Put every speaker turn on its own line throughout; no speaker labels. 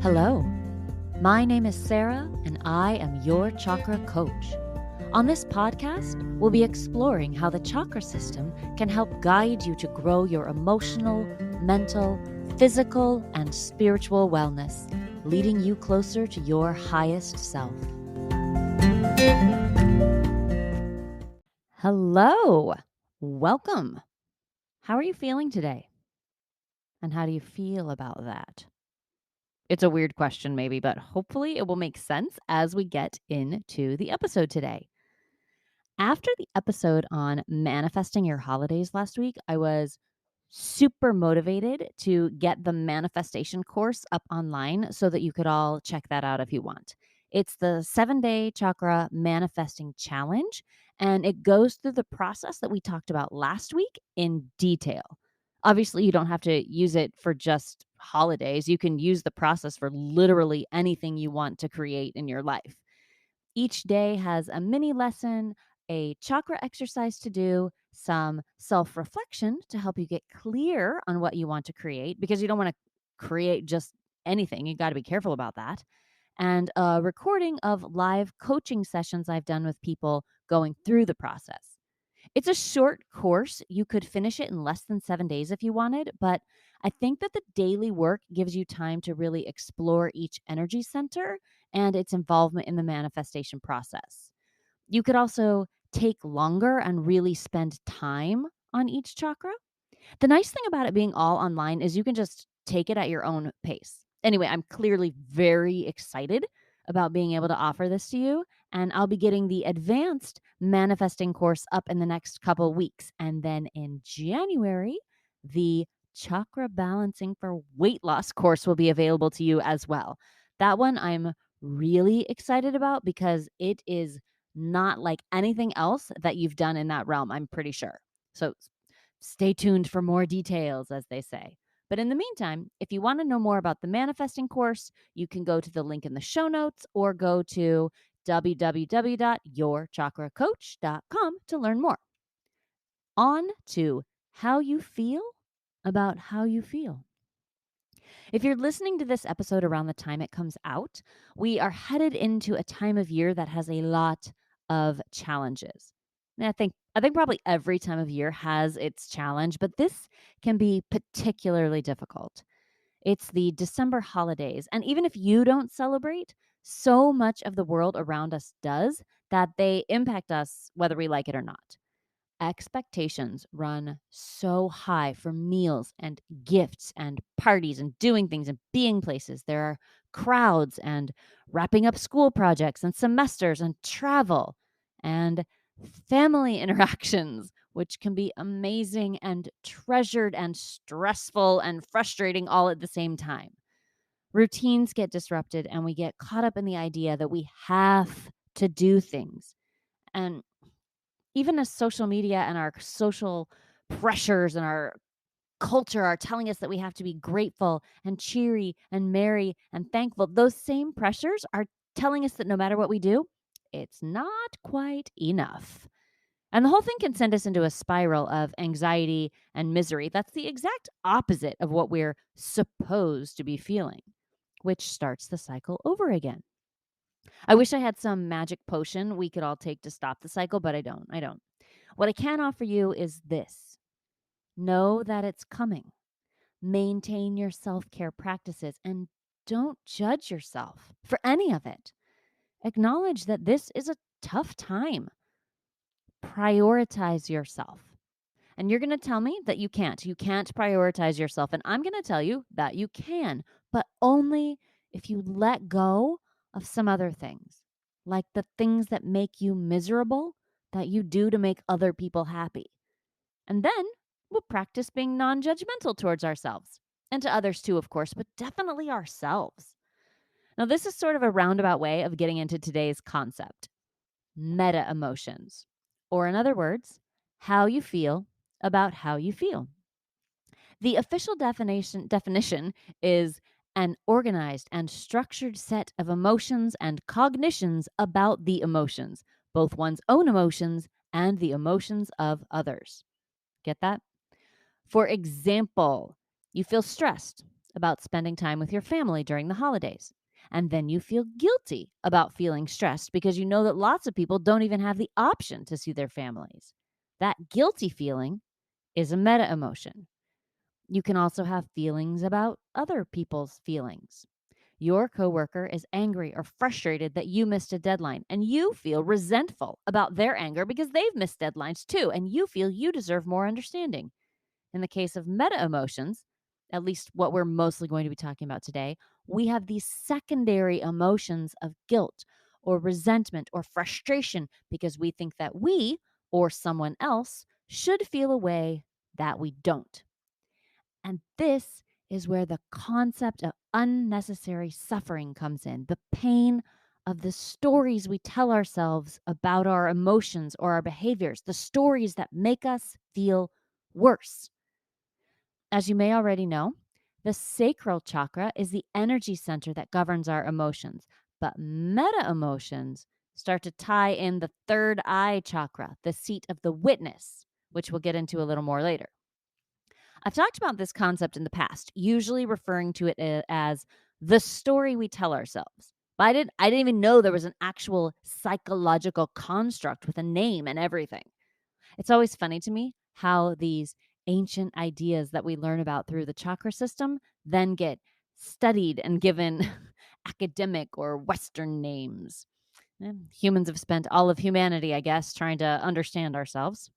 Hello, my name is Sarah, and I am your chakra coach. On this podcast, we'll be exploring how the chakra system can help guide you to grow your emotional, mental, physical, and spiritual wellness, leading you closer to your highest self. Hello, welcome. How are you feeling today? And how do you feel about that? It's a weird question, maybe, but hopefully it will make sense as we get into the episode today. After the episode on manifesting your holidays last week, I was super motivated to get the manifestation course up online so that you could all check that out if you want. It's the 7-day chakra manifesting challenge, and it goes through the process that we talked about last week in detail. Obviously, you don't have to use it for just holidays. You can use the process for literally anything you want to create in your life. Each day has a mini lesson, a chakra exercise to do, some self reflection to help you get clear on what you want to create, because you don't want to create just anything. You got to be careful about that. And a recording of live coaching sessions I've done with people going through the process. It's a short course. You could finish it in less than 7 days if you wanted, but I think that the daily work gives you time to really explore each energy center and its involvement in the manifestation process. You could also take longer and really spend time on each chakra. The nice thing about it being all online is you can just take it at your own pace. Anyway, I'm clearly very excited about being able to offer this to you, and I'll be getting the advanced manifesting course up in the next couple weeks. And then in January, the chakra balancing for weight loss course will be available to you as well. That one I'm really excited about because it is not like anything else that you've done in that realm, I'm pretty sure. So stay tuned for more details, as they say. But in the meantime, if you want to know more about the manifesting course, you can go to the link in the show notes or go to www.yourchakracoach.com to learn more. On to how you feel about how you feel. If you're listening to this episode around the time it comes out, we are headed into a time of year that has a lot of challenges. And I think probably every time of year has its challenge, but this can be particularly difficult. It's the December holidays, and even if you don't celebrate, so much of the world around us does that they impact us whether we like it or not. Expectations run so high for meals and gifts and parties and doing things and being places. There are crowds and wrapping up school projects and semesters and travel and family interactions, which can be amazing and treasured and stressful and frustrating all at the same time. Routines get disrupted and we get caught up in the idea that we have to do things. And even as social media and our social pressures and our culture are telling us that we have to be grateful and cheery and merry and thankful, those same pressures are telling us that no matter what we do, it's not quite enough. And the whole thing can send us into a spiral of anxiety and misery. That's the exact opposite of what we're supposed to be feeling, which starts the cycle over again. I wish I had some magic potion we could all take to stop the cycle, but I don't. What I can offer you is this: know that it's coming. Maintain your self care practices and don't judge yourself for any of it. Acknowledge that this is a tough time. Prioritize yourself. And you're going to tell me that you can't. You can't prioritize yourself. And I'm going to tell you that you can, but only if you let go of some other things, like the things that make you miserable that you do to make other people happy. And then we'll practice being non-judgmental towards ourselves and to others too, of course, but definitely ourselves. Now, this is sort of a roundabout way of getting into today's concept: meta emotions, or in other words, how you feel about how you feel. The official definition is an organized and structured set of emotions and cognitions about the emotions, both one's own emotions and the emotions of others. Get that? For example, you feel stressed about spending time with your family during the holidays. And then you feel guilty about feeling stressed because you know that lots of people don't even have the option to see their families. That guilty feeling is a meta emotion. You can also have feelings about other people's feelings. Your coworker is angry or frustrated that you missed a deadline, and you feel resentful about their anger because they've missed deadlines too, and you feel you deserve more understanding. In the case of meta emotions, at least what we're mostly going to be talking about today, we have these secondary emotions of guilt or resentment or frustration because we think that we or someone else should feel a way that we don't. And this is where the concept of unnecessary suffering comes in, the pain of the stories we tell ourselves about our emotions or our behaviors, the stories that make us feel worse. As you may already know, the sacral chakra is the energy center that governs our emotions, but meta emotions start to tie in the third eye chakra, the seat of the witness, which we'll get into a little more later. I've talked about this concept in the past, usually referring to it as the story we tell ourselves. But I didn't even know there was an actual psychological construct with a name and everything. It's always funny to me how these ancient ideas that we learn about through the chakra system then get studied and given academic or Western names. Humans have spent all of humanity, I guess, trying to understand ourselves.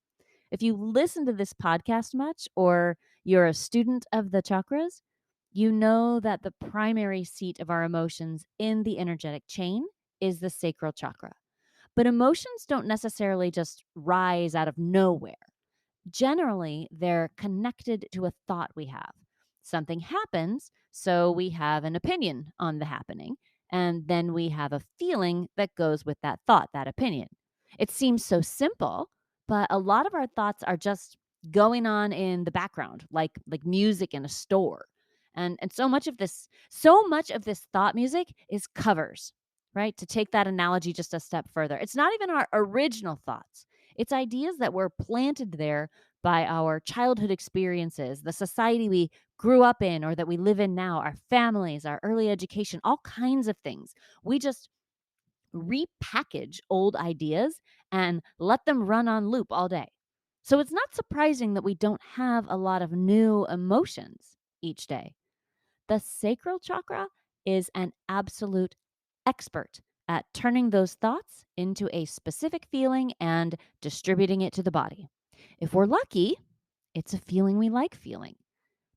If you listen to this podcast much or you're a student of the chakras, you know that the primary seat of our emotions in the energetic chain is the sacral chakra. But emotions don't necessarily just rise out of nowhere. Generally, they're connected to a thought we have. Something happens, so we have an opinion on the happening, and then we have a feeling that goes with that thought, that opinion. It seems so simple, but a lot of our thoughts are just going on in the background, like music in a store. And so much of this thought music is covers, right? To take that analogy just a step further. It's not even our original thoughts. It's ideas that were planted there by our childhood experiences, the society we grew up in or that we live in now, our families, our early education, all kinds of things. We just repackage old ideas and let them run on loop all day. So it's not surprising that we don't have a lot of new emotions each day. The sacral chakra is an absolute expert at turning those thoughts into a specific feeling and distributing it to the body. If we're lucky, it's a feeling we like feeling.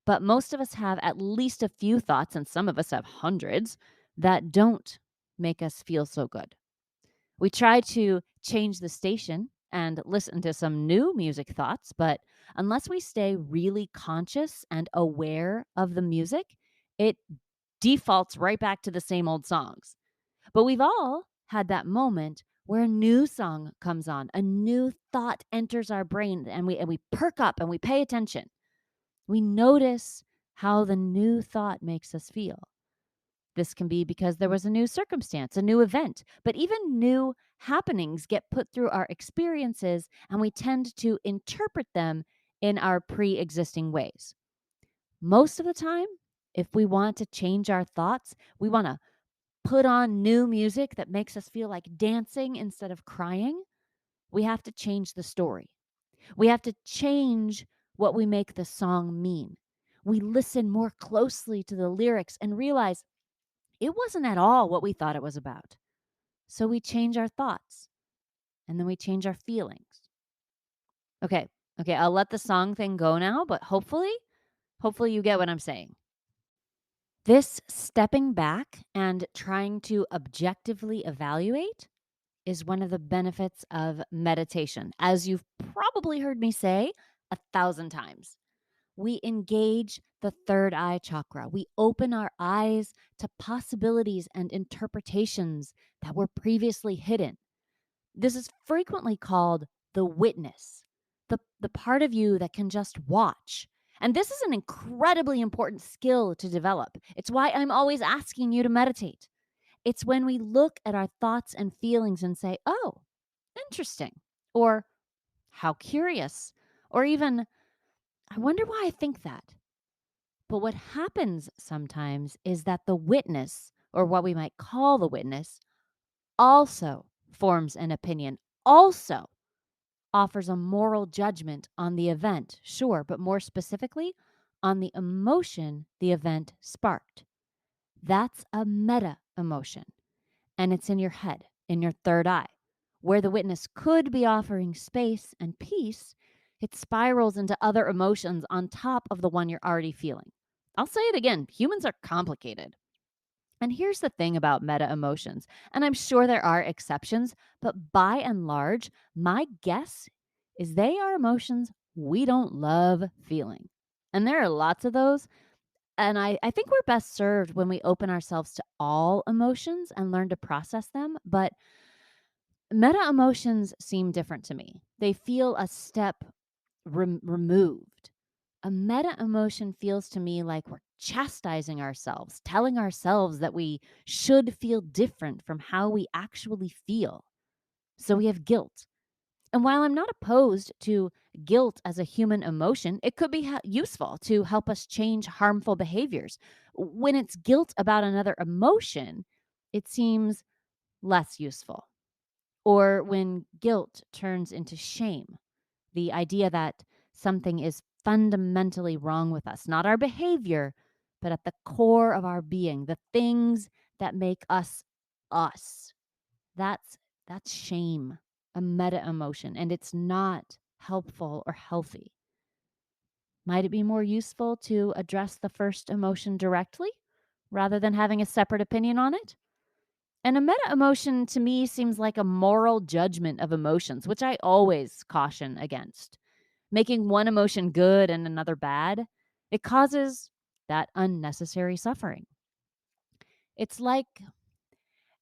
But most of us have at least a few thoughts, and some of us have hundreds, that don't make us feel so good. We try to change the station and listen to some new music thoughts, but unless we stay really conscious and aware of the music, it defaults right back to the same old songs. But we've all had that moment where a new song comes on, a new thought enters our brain, and we perk up and we pay attention. We notice how the new thought makes us feel. This can be because there was a new circumstance, a new event, but even new happenings get put through our experiences, and we tend to interpret them in our pre existing ways. Most of the time, if we want to change our thoughts, we want to put on new music that makes us feel like dancing instead of crying, we have to change the story. We have to change what we make the song mean. We listen more closely to the lyrics and realize it wasn't at all what we thought it was about. So we change our thoughts and then we change our feelings. Okay. Okay, I'll let the song thing go now, but hopefully you get what I'm saying. This stepping back and trying to objectively evaluate is one of the benefits of meditation. As you've probably heard me say 1,000 times, we engage the third eye chakra. We open our eyes to possibilities and interpretations that were previously hidden. This is frequently called the witness, the part of you that can just watch. And this is an incredibly important skill to develop. It's why I'm always asking you to meditate. It's when we look at our thoughts and feelings and say, oh, interesting, or how curious, or even, I wonder why I think that. But what happens sometimes is that the witness, or what we might call the witness, also forms an opinion, also offers a moral judgment on the event, sure, but more specifically, on the emotion the event sparked. That's a meta emotion, and it's in your head, in your third eye. Where the witness could be offering space and peace, it spirals into other emotions on top of the one you're already feeling. I'll say it again, humans are complicated. And here's the thing about meta emotions, and I'm sure there are exceptions, but by and large, my guess is they are emotions we don't love feeling. And there are lots of those. And I think we're best served when we open ourselves to all emotions and learn to process them. But meta emotions seem different to me. They feel a step removed. A meta emotion feels to me like we're chastising ourselves, telling ourselves that we should feel different from how we actually feel. So we have guilt. And while I'm not opposed to guilt as a human emotion, it could be useful to help us change harmful behaviors. When it's guilt about another emotion, it seems less useful. Or when guilt turns into shame, the idea that something is fundamentally wrong with us, not our behavior, but at the core of our being, the things that make us us. That's that's shame, a meta emotion, and it's not helpful or healthy. Might it be more useful to address the first emotion directly rather than having a separate opinion on it? And a meta emotion to me seems like a moral judgment of emotions, which I always caution against. Making one emotion good and another bad, it causes that unnecessary suffering. It's like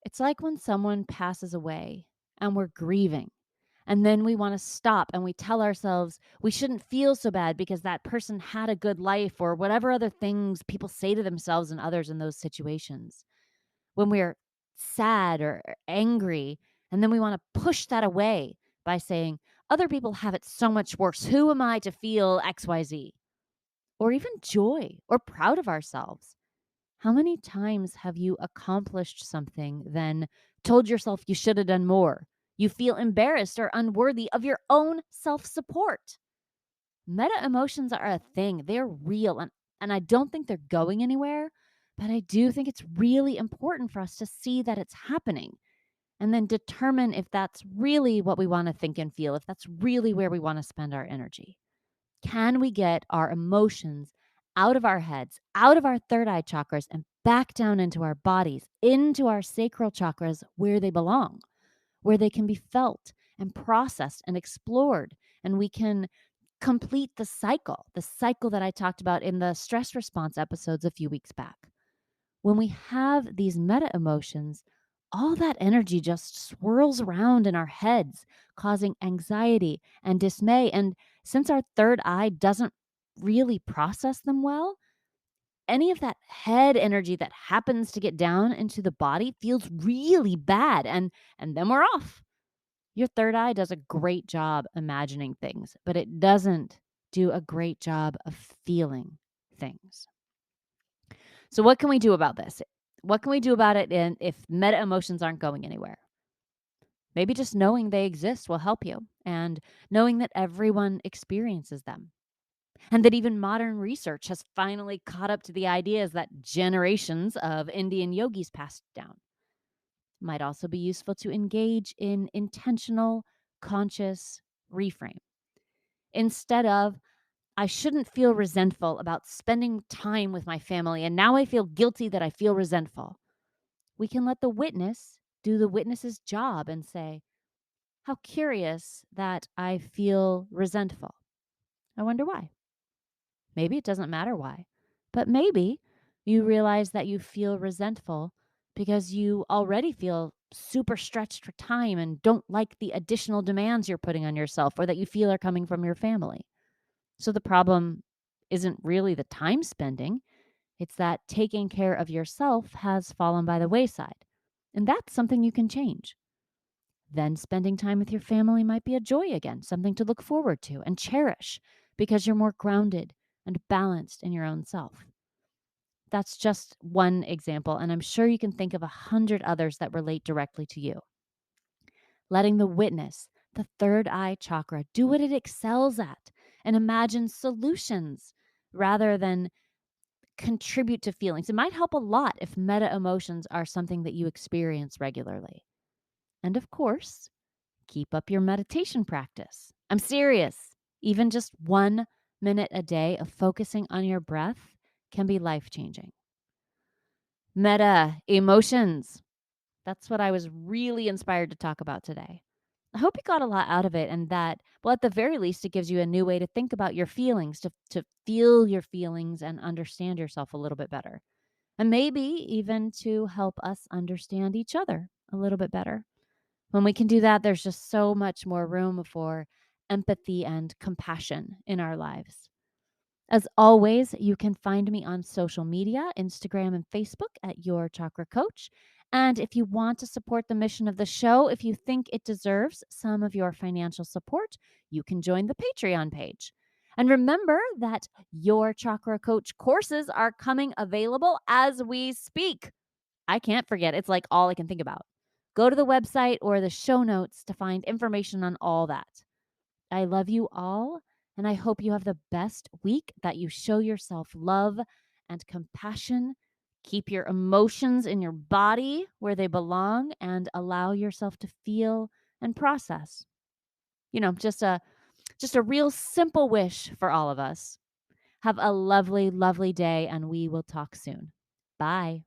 it's like when someone passes away and we're grieving. And then we want to stop and we tell ourselves we shouldn't feel so bad because that person had a good life, or whatever other things people say to themselves and others in those situations. When we're sad or angry, and then we want to push that away by saying, other people have it so much worse. Who am I to feel XYZ? Or even joy or proud of ourselves. How many times have you accomplished something, then told yourself you should have done more? You feel embarrassed or unworthy of your own self support. Meta emotions are a thing, they're real, and I don't think they're going anywhere. But I do think it's really important for us to see that it's happening and then determine if that's really what we want to think and feel, if that's really where we want to spend our energy. Can we get our emotions out of our heads, out of our third eye chakras, and back down into our bodies, into our sacral chakras where they belong, where they can be felt and processed and explored? And we can complete the cycle that I talked about in the stress response episodes a few weeks back. When we have these meta emotions, all that energy just swirls around in our heads, causing anxiety and dismay. And since our third eye doesn't really process them well, any of that head energy that happens to get down into the body feels really bad. And then we're off. Your third eye does a great job imagining things, but it doesn't do a great job of feeling things. So what can we do about this? What can we do about it if meta emotions aren't going anywhere? Maybe just knowing they exist will help you, and knowing that everyone experiences them. And that even modern research has finally caught up to the ideas that generations of Indian yogis passed down. Might also be useful to engage in intentional, conscious reframe. Instead of, I shouldn't feel resentful about spending time with my family, and now I feel guilty that I feel resentful. We can let the witness do the witness's job and say, how curious that I feel resentful. I wonder why. Maybe it doesn't matter why, but maybe you realize that you feel resentful because you already feel super stretched for time and don't like the additional demands you're putting on yourself or that you feel are coming from your family. So the problem isn't really the time spending, it's that taking care of yourself has fallen by the wayside. And that's something you can change. Then spending time with your family might be a joy again, something to look forward to and cherish because you're more grounded and balanced in your own self. That's just one example, and I'm sure you can think of 100 others that relate directly to you. Letting the witness, the third eye chakra, do what it excels at and imagine solutions rather than contribute to feelings. It might help a lot if meta emotions are something that you experience regularly. And of course, keep up your meditation practice. I'm serious. Even just 1 minute a day of focusing on your breath can be life changing. Meta emotions. That's what I was really inspired to talk about today. I hope you got a lot out of it and that, well, at the very least, it gives you a new way to think about your feelings, to feel your feelings and understand yourself a little bit better. And maybe even to help us understand each other a little bit better. When we can do that, there's just so much more room for empathy and compassion in our lives. As always, you can find me on social media, Instagram and Facebook at Your Chakra Coach. And if you want to support the mission of the show, if you think it deserves some of your financial support, you can join the Patreon page. And remember that Your Chakra Coach courses are coming available as we speak. I can't forget. It's like all I can think about. Go to the website or the show notes to find information on all that. I love you all, and I hope you have the best week, that you show yourself love and compassion. Keep your emotions in your body where they belong and allow yourself to feel and process. Just a real simple wish for all of us. Have a lovely, lovely day, and we will talk soon. Bye.